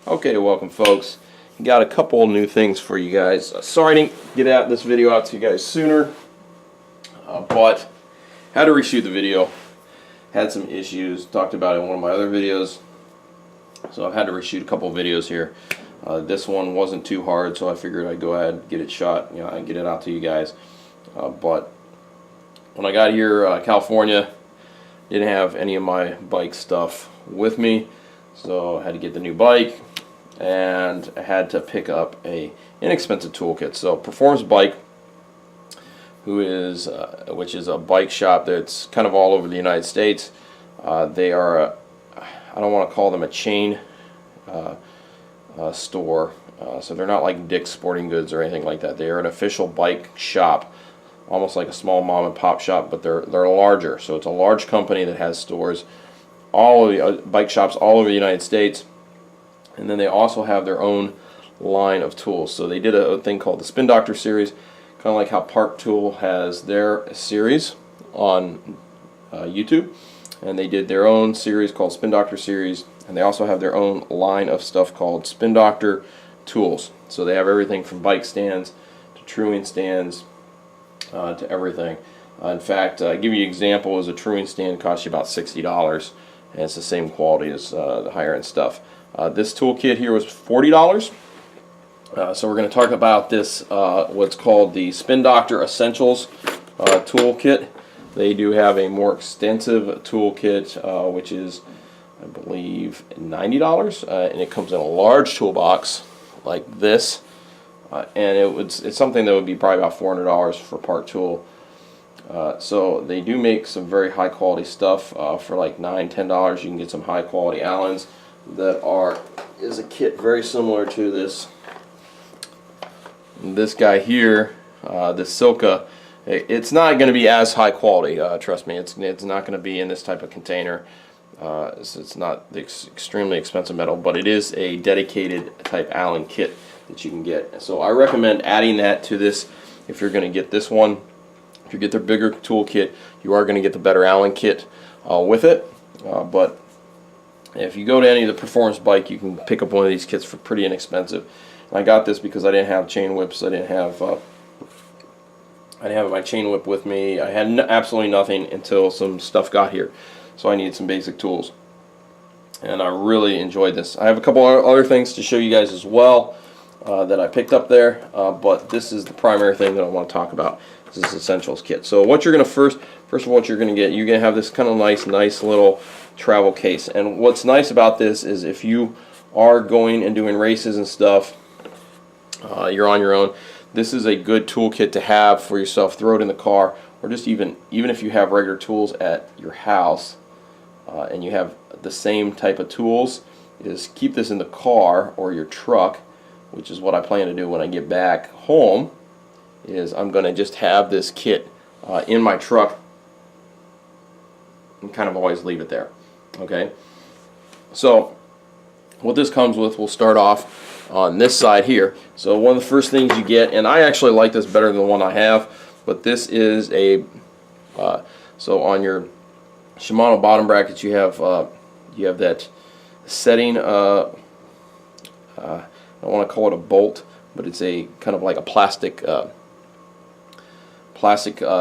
Okay, welcome folks. Got a couple new things for you guys. Sorry I didn't get this video out to you guys sooner, but had to reshoot the video. Had some issues, talked about it in one of my other videos, so I've had to reshoot a couple of videos here. This one wasn't too hard, so I figured I'd go ahead and get it shot, and get it out to you guys. But when I got here, California, didn't have any of my bike stuff with me, so I had to get the new bike, and I had to pick up a inexpensive toolkit. So Performance Bike, which is a bike shop that's kind of all over the United States. They are I don't want to call them a chain store, so they're not like Dick's Sporting Goods or anything like that. They are an official bike shop, almost like a small mom and pop shop, but they're larger. So it's a large company that has stores, all of the bike shops all over the United States, and then they also have their own line of tools. So they did a thing called the Spin Doctor series, kind of like how Park Tool has their series on YouTube, and they did their own series called Spin Doctor series, and they also have their own line of stuff called Spin Doctor Tools. So they have everything from bike stands to truing stands to everything. In fact, I'll give you an example. Is a truing stand costs you about $60, and it's the same quality as the higher end stuff. This toolkit here was $40. So we're going to talk about this, what's called the Spin Doctor Essentials toolkit. They do have a more extensive toolkit, which is, I believe, $90, and it comes in a large toolbox like this, and it's something that would be probably about $400 for Park Tool. So they do make some very high quality stuff for like $9, $10. You can get some high quality Allens that is a kit very similar to this guy here, this Silka. It's not going to be as high quality, trust me. It's not going to be in this type of container. It's not the extremely expensive metal, but it is a dedicated type Allen kit that you can get. So I recommend adding that to this if you're going to get this one. If you get their bigger toolkit, you are going to get the better Allen kit with it. But if you go to any of the Performance Bike, you can pick up one of these kits for pretty inexpensive. And I got this because I didn't have chain whips. I didn't have my chain whip with me. I had absolutely nothing until some stuff got here. So I needed some basic tools, and I really enjoyed this. I have a couple other things to show you guys as well that I picked up there, but this is the primary thing that I want to talk about. This is Essentials kit. So what you're going to first of all, what you're going to get, you're going to have this kind of nice little travel case. And what's nice about this is if you are going and doing races and stuff, you're on your own, this is a good toolkit to have for yourself. Throw it in the car, or just even if you have regular tools at your house and you have the same type of tools, is keep this in the car or your truck, which is what I plan to do when I get back home. Is I'm going to just have this kit in my truck and kind of always leave it there. Okay, so what this comes with, we'll start off on this side here. So one of the first things you get, and I actually like this better than the one I have, but this is a so on your Shimano bottom brackets you have that setting. I don't want to call it a bolt, but it's a kind of like a plastic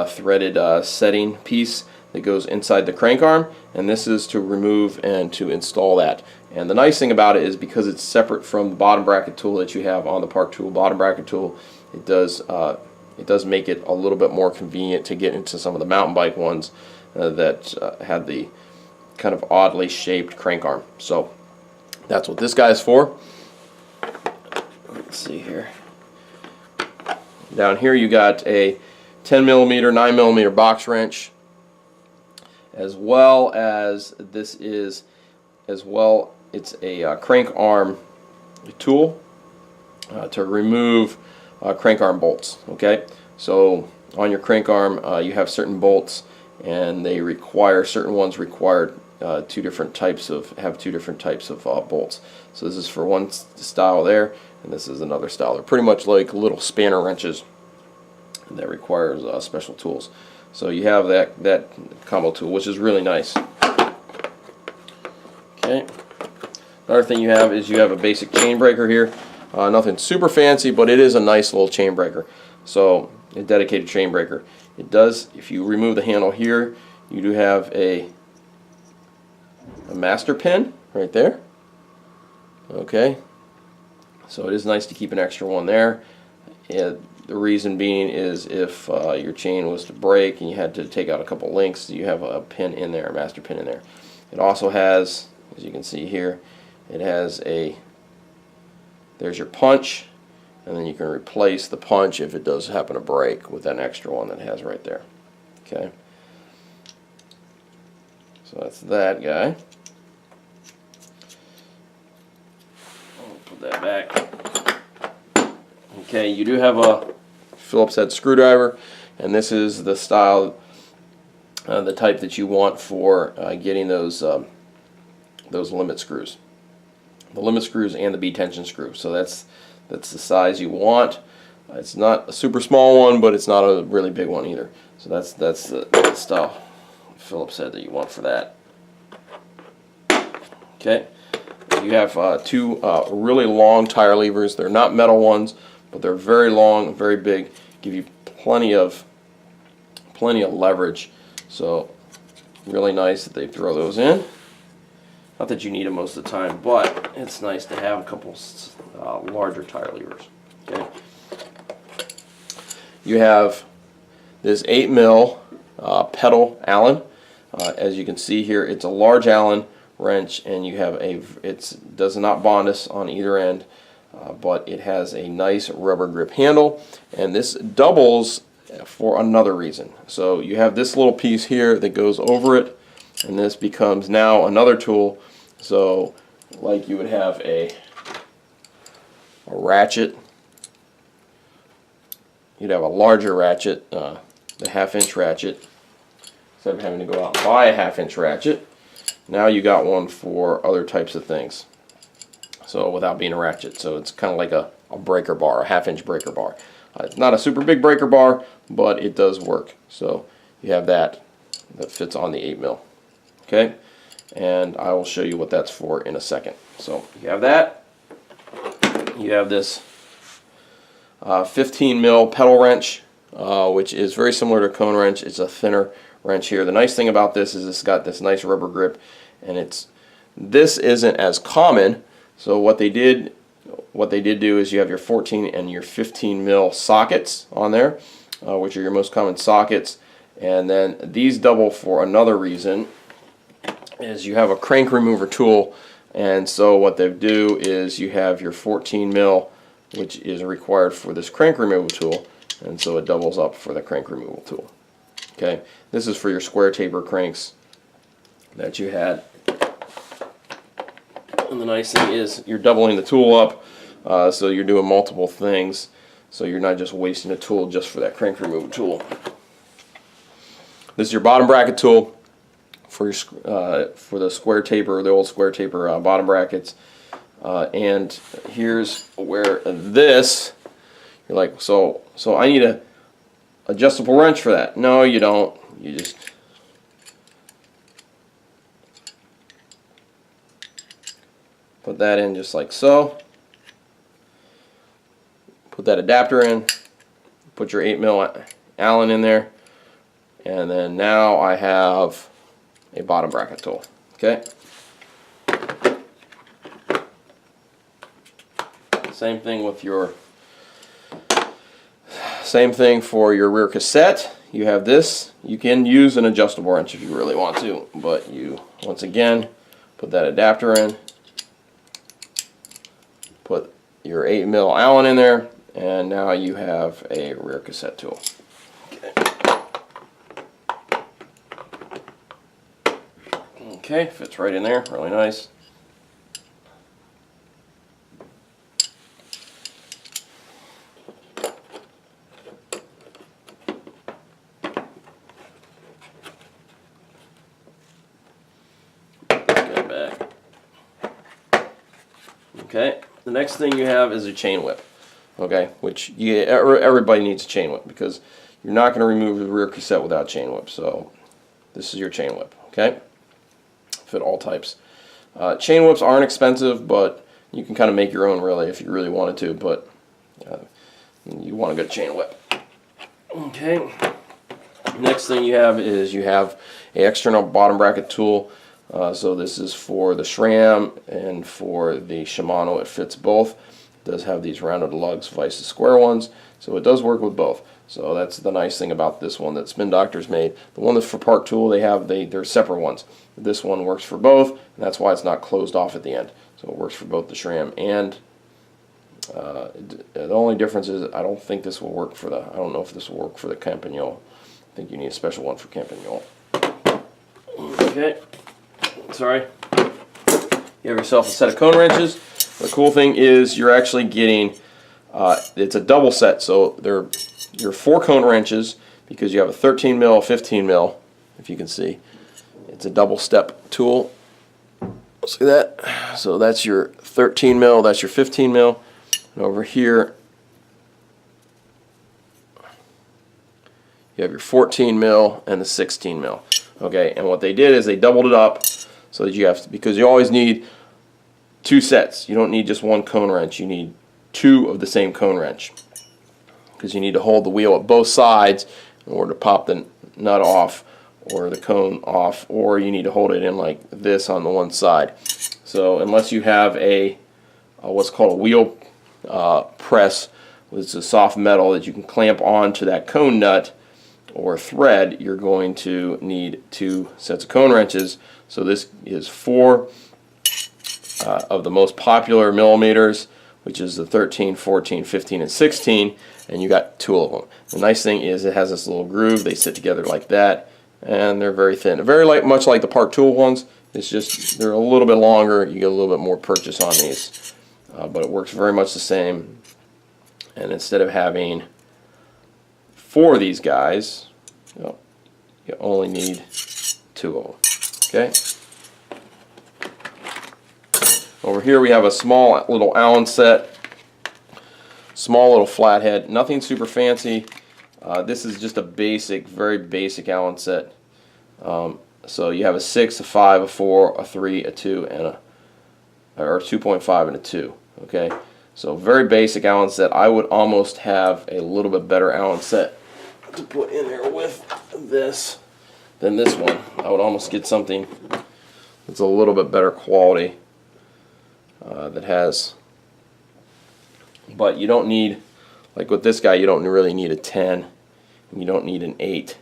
threaded setting piece that goes inside the crank arm, and this is to remove and to install that. And the nice thing about it is because it's separate from the bottom bracket tool that you have on the Park Tool bottom bracket tool, it does make it a little bit more convenient to get into some of the mountain bike ones that have the kind of oddly shaped crank arm. So that's what this guy is for. Let's see here. Down here you got a 10mm, 9mm box wrench, as well as it's a crank arm tool to remove crank arm bolts. Okay, so on your crank arm you have certain bolts, and they require, certain ones require two different types of bolts. So this is for one style there, and this is another style. They're pretty much like little spanner wrenches that requires special tools. So you have that combo tool, which is really nice. Okay, Another thing you have is you have a basic chain breaker here. Nothing super fancy, but it is a nice little chain breaker. So a dedicated chain breaker. It does, if you remove the handle here, you do have a master pin right there. Okay, so it is nice to keep an extra one there. The reason being is if your chain was to break and you had to take out a couple links, you have a pin in there, a master pin in there. It also has, as you can see here, it has there's your punch, and then you can replace the punch if it does happen to break with that extra one that it has right there. Okay, so that's that guy. Put that back. Okay, you do have a Phillips head screwdriver, and this is the style, the type that you want for getting those limit screws, the limit screws and the bead tension screw. So that's the size you want. It's not a super small one, but it's not a really big one either. So that's the style Phillips head that you want for that. Okay. You have two really long tire levers. They're not metal ones, but they're very long, very big. Give you plenty of leverage. So really nice that they throw those in. Not that you need them most of the time, but it's nice to have a couple larger tire levers. Okay. You have this 8mm pedal Allen. As you can see here, it's a large Allen wrench, and you have it does not bond on either end, but it has a nice rubber grip handle, and this doubles for another reason. So you have this little piece here that goes over it, and this becomes now another tool. So like you would have a ratchet, you'd have a larger ratchet, the 1/2-inch ratchet, instead of having to go out and buy a 1/2-inch ratchet. Now you got one for other types of things, so without being a ratchet. So it's kind of like a breaker bar, a 1/2-inch breaker bar. It's not a super big breaker bar, but it does work. So you have that fits on the 8mm. Okay, and I will show you what that's for in a second. So you have that. You have this 15mm pedal wrench, which is very similar to a cone wrench. It's a thinner wrench here. The nice thing about this is it's got this nice rubber grip, and this isn't as common. So what they did do is you have your 14 and your 15mm sockets on there, which are your most common sockets, and then these double for another reason, is you have a crank remover tool. And so what they do is you have your 14mm, which is required for this crank removal tool, and so it doubles up for the crank removal tool. Okay, this is for your square taper cranks that you had. And the nice thing is you're doubling the tool up, so you're doing multiple things, so you're not just wasting a tool just for that crank removal tool. This is your bottom bracket tool for the square taper, the old square taper bottom brackets. And here's where this, you're like, so I need a adjustable wrench for that. No, you don't. You just put that in just like so. Put that adapter in. Put your 8mm Allen in there. And then now I have a bottom bracket tool. Okay. Same thing for your rear cassette. You have this. You can use an adjustable wrench if you really want to, but you once again put that adapter in, put your 8mm Allen in there, and now you have a rear cassette tool. Okay, fits right in there, really nice. Okay, the next thing you have is a chain whip. Okay, which everybody needs a chain whip because you're not going to remove the rear cassette without chain whip. So this is your chain whip. Okay, fit all types. Chain whips aren't expensive, but you can kind of make your own really if you really wanted to, but you want a good chain whip. Okay. Next thing you have is you have a external bottom bracket tool. So this is for the SRAM and for the Shimano. It fits both. It does have these rounded lugs, vice the square ones, so it does work with both. So that's the nice thing about this one that Spin Doctor's made. The one that's for Park Tool, they're separate ones. This one works for both, and that's why it's not closed off at the end. So it works for both the SRAM and the only difference is I don't think this will work for the. I don't know if this will work for the Campagnolo. I think you need a special one for Campagnolo. Okay. Sorry. You have yourself a set of cone wrenches. The cool thing is you're actually getting, it's a double set, so you're 4 cone wrenches because you have a 13 mil, 15 mil, if you can see. It's a double step tool. See that? So that's your 13 mil, that's your 15 mil, and over here you have your 14 mil and the 16 mil. Okay, and what they did is they doubled it up so that you have to, because you always need 2 sets. You don't need just 1 cone wrench. You need 2 of the same cone wrench because you need to hold the wheel at both sides in order to pop the nut off or the cone off, or you need to hold it in like this on the one side. So unless you have a what's called a wheel press, which is a soft metal that you can clamp onto that cone nut or thread, you're going to need 2 sets of cone wrenches. So this is 4 of the most popular millimeters, which is the 13, 14, 15, and 16, and you got 2 of them. The nice thing is it has this little groove. They sit together like that, and they're very thin. Very much like the Park Tool ones. It's just they're a little bit longer. You get a little bit more purchase on these, but it works very much the same. And instead of having 4 of these guys, you only need 2 of them. Okay. Over here we have a small little Allen set, small little flathead, nothing super fancy. This is just a basic, very basic Allen set. So you have a 6, a 5, a 4, a 3, a 2, and or 2.5 and a 2. Okay, so very basic Allen set. I would almost have a little bit better Allen set to put in there with this than this one. I would almost get something that's a little bit better quality. That has, but you don't need, like with this guy, you don't really need a 10, and you don't need an 8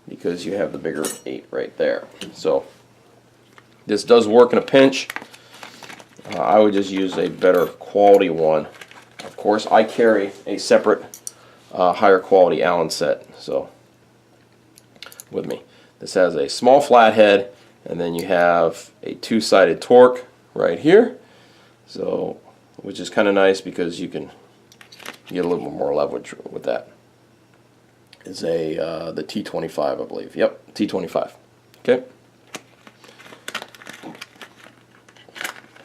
because you have the bigger 8 right there. So this does work in a pinch. I would just use a better quality one. Of course, I carry a separate higher quality Allen set, so with me. This has a small flathead, and then you have a 2-sided torque right here. So, which is kind of nice because you can get a little bit more leverage with that. It's the T25, I believe. Yep, T25. Okay.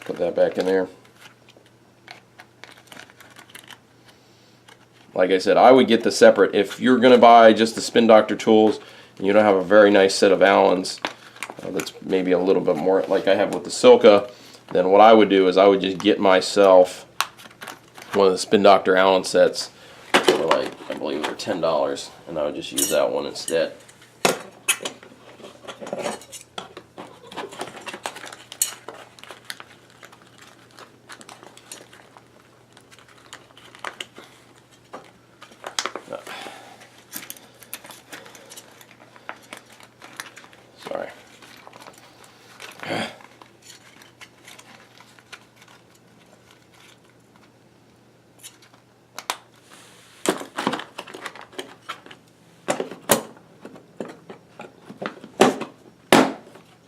Put that back in there. Like I said, I would get the separate. If you're going to buy just the Spin Doctor tools and you don't have a very nice set of Allens that's maybe a little bit more like I have with the Silka, then what I would do is I would just get myself one of the Spin Doctor Allen sets for like, I believe they're $10, and I would just use that one instead. Sorry.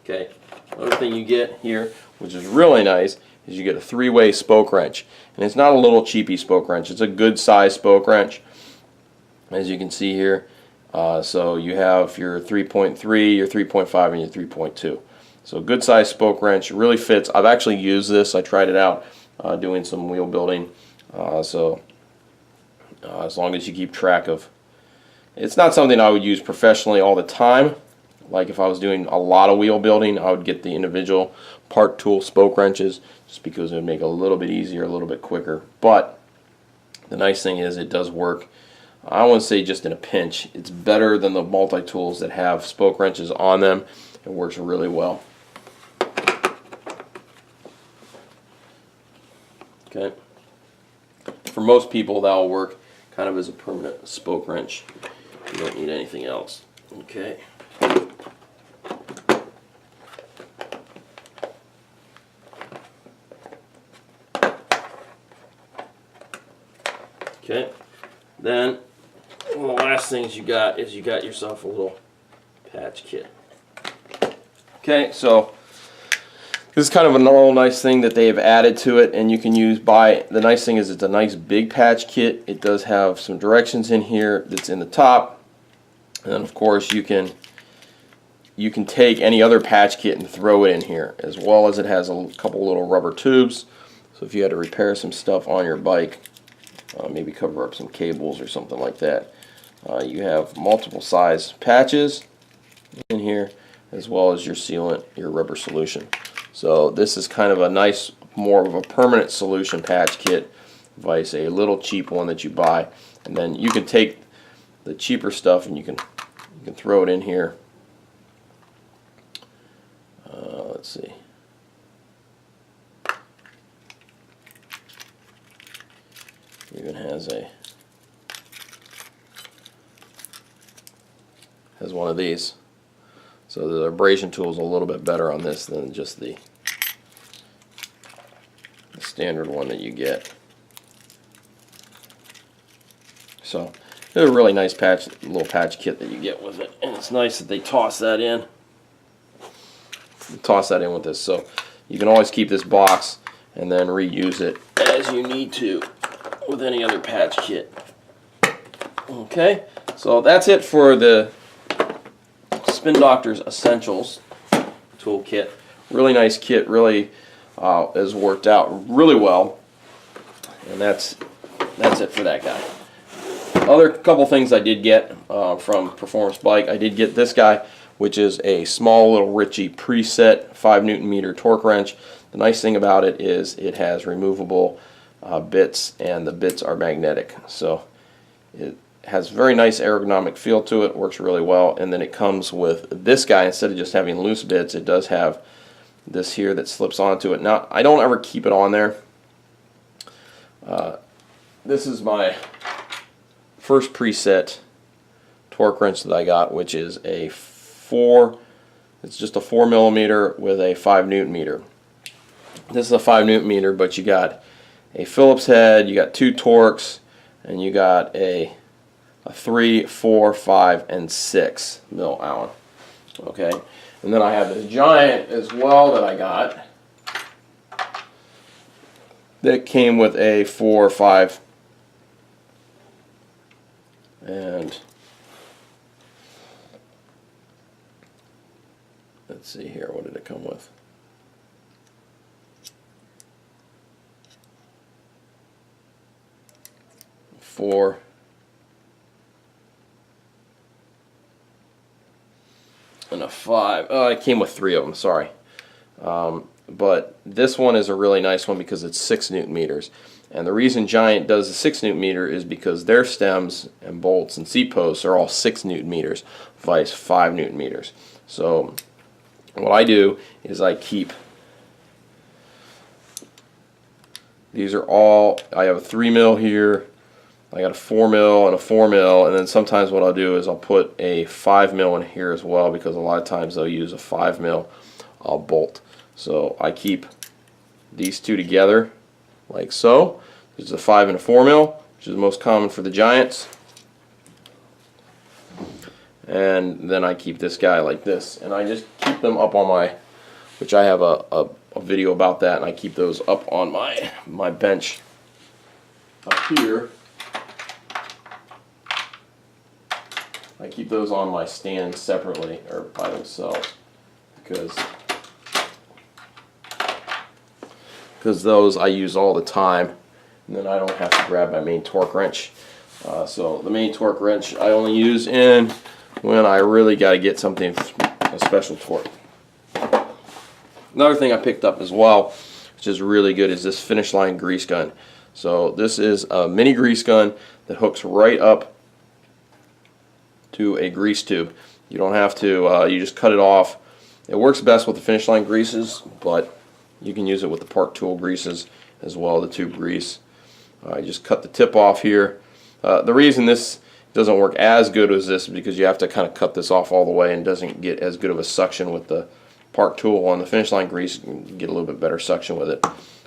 Okay, another thing you get here, which is really nice, is you get a 3-way spoke wrench. And it's not a little cheapy spoke wrench, it's a good size spoke wrench, as you can see here. So you have your 3.3, your 3.5, and your 3.2. So good size spoke wrench, really fits. I've actually used this, I tried it out doing some wheel building. As long as you keep track of, it's not something I would use professionally all the time, Like if I was doing a lot of wheel building, I would get the individual part tool spoke wrenches just because it would make it a little bit easier, a little bit quicker. But the nice thing is it does work, I wouldn't say just in a pinch. It's better than the multi-tools that have spoke wrenches on them. It works really well. Okay. For most people, that will work kind of as a permanent spoke wrench. You don't need anything else. Okay. Okay. Then one of the last things you got is you got yourself a little patch kit. Okay, so this is kind of a normal nice thing that they have added to it, and you can use the nice thing is it's a nice big patch kit. It does have some directions in here that's in the top, and then of course you can take any other patch kit and throw it in here, as well as it has a couple little rubber tubes, so if you had to repair some stuff on your bike, maybe cover up some cables or something like that, you have multiple size patches in here, as well as your sealant, your rubber solution. So this is kind of a nice, more of a permanent solution patch kit, vice a little cheap one that you buy, and then you can take the cheaper stuff and you can throw it in here. Let's see. Even has one of these. So the abrasion tool is a little bit better on this than just the standard one that you get. So it's a really nice little patch kit that you get with it, and it's nice that they toss that in. Toss that in with this, so you can always keep this box and then reuse it as you need to with any other patch kit. Okay, so that's it for the Spin Doctor's Essentials Toolkit. Really nice kit, really has worked out really well, and that's it for that guy. Other couple things I did get from Performance Bike, I did get this guy, which is a small little Ritchie preset 5 Nm torque wrench. The nice thing about it is it has removable bits, and the bits are magnetic, so it has very nice ergonomic feel to it, works really well. And then it comes with this guy. Instead of just having loose bits, it does have this here that slips onto it. Now, I don't ever keep it on there. This is my first preset torque wrench that I got, which is it's just a 4 mm with a 5 Nm. This is a 5 Nm, but you got a Phillips head, you got 2 torques, and you got a 3, 4, 5, and 6 mil Allen. Okay, and then I have this giant as well that I got that came with a 4, 5, and let's see here, what did it come with? 4, and a 5. Oh, it came with 3 of them, sorry. But this one is a really nice one because it's 6 Nm. And the reason Giant does a 6 Nm is because their stems and bolts and seat posts are all 6 Nm, vice 5 Nm. So what I do is I keep, these are all, I have a 3 mil here, I got a 4 mil and a 4 mil, and then sometimes what I'll do is I'll put a 5 mil in here as well, because a lot of times they'll use a 5 mil bolt. So I keep these two together like so. This is a 5 and a 4 mil, which is the most common for the Giants. And then I keep this guy like this, and I just keep them up on my, which I have a video about that, and I keep those up on my bench up here. I keep those on my stand separately, or by themselves, because those I use all the time, and then I don't have to grab my main torque wrench. So the main torque wrench I only use when I really got to get something a special torque. Another thing I picked up as well, which is really good, is this finish line grease gun. So this is a mini grease gun that hooks right up to a grease tube. You don't have to, you just cut it off. It works best with the finish line greases, but you can use it with the part tool greases as well, the tube grease. You just cut the tip off here. The reason this doesn't work as good as this is because you have to kind of cut this off all the way, and doesn't get as good of a suction with the part tool. On the finish line grease, you can get a little bit better suction with it.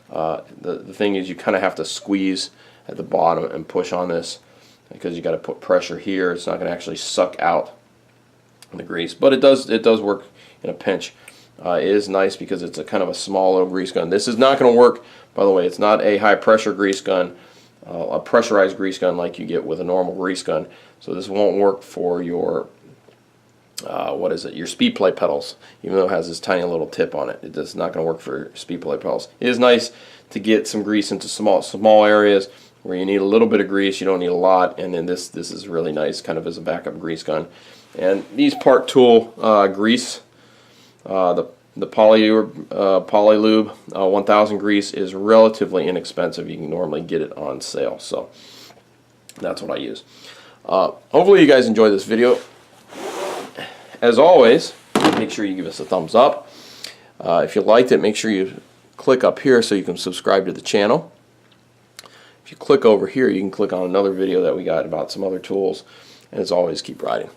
The thing is, you kind of have to squeeze at the bottom and push on this, because you got to put pressure here. It's not going to actually suck out the grease, but it does work in a pinch. It is nice because it's a kind of a small little grease gun. This is not going to work, by the way. It's not a high pressure grease gun, a pressurized grease gun like you get with a normal grease gun. So this won't work for your your speed play pedals, even though it has this tiny little tip on it. It's not going to work for speed play pedals. It is nice to get some grease into small areas where you need a little bit of grease. You don't need a lot, and then this is really nice, kind of as a backup grease gun. And these part tool grease, the Polylube 1000 grease is relatively inexpensive. You can normally get it on sale, so that's what I use. Hopefully you guys enjoyed this video. As always, make sure you give us a thumbs up. If you liked it, make sure you click up here so you can subscribe to the channel. If you click over here, you can click on another video that we got about some other tools. And as always, keep riding.